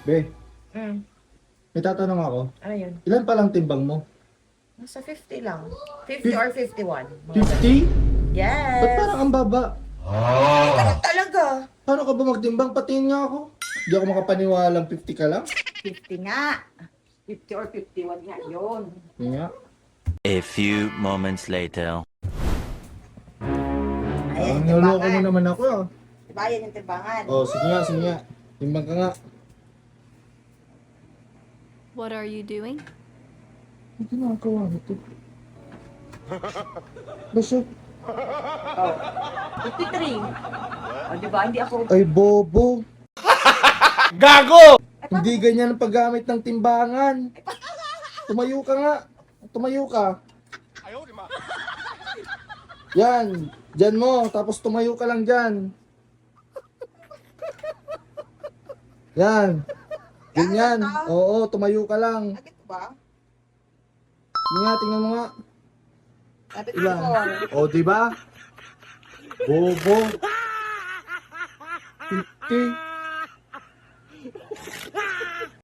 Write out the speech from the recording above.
Be, Mm. may tatanong ako. Ano yun? Ilan pa lang timbang mo? Nasa 50 lang. 50 or 51. Mga 50? ganun. Ba't Yes! parang ang baba? Ganun talaga. Paano ka ba magtimbang? Patingin nga ako. Hindi ako makapaniwalang 50 ka lang. 50 nga. 50 or 51 nga. Yun. Yun nga. A few moments later. Ayan, Ang naloko mo timbangan. naman ako ah. Diba yan yung timbangan? Oh, sige nga, sige nga. Timbang ka nga. What are you doing? Ano ginagawa nito? Basta, Oh. 53. Oh, diba? Hindi ako... ay bobo. Gago! Hindi ganyan ang paggamit ng timbangan. Tumayo ka nga. Tumayo ka. Yan. Diyan mo. Tapos tumayo ka lang dyan. Yan. Ganyan. Oo, tumayo ka lang. Agad ba? Sige nga, tingnan mo nga. Sabi ko. Ilan? O, diba? Bobo. 50.